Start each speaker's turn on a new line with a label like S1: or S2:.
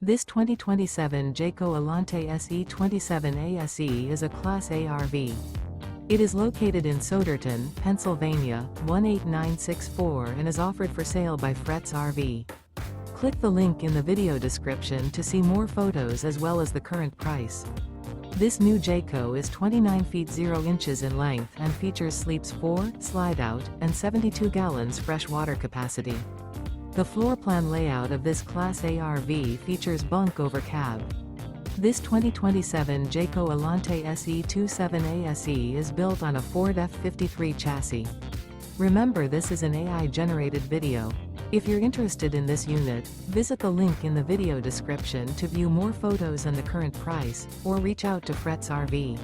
S1: This 2027 Jayco Alante SE27 ASE is a Class A RV. It is located in Souderton, Pennsylvania, 18964 and is offered for sale by Fretz RV. Click the link in the video description to see more photos as well as the current price. This new Jayco is 29 feet 0 inches in length and features sleeps 4, slide-out, and 72 gallons fresh water capacity. The floor plan layout of this Class A RV features bunk over cab. This 2027 Jayco Alante SE27 ASE is built on a Ford F53 chassis. Remember, this is an AI-generated video. If you're interested in this unit, visit the link in the video description to view more photos and the current price, or reach out to Fretz RV.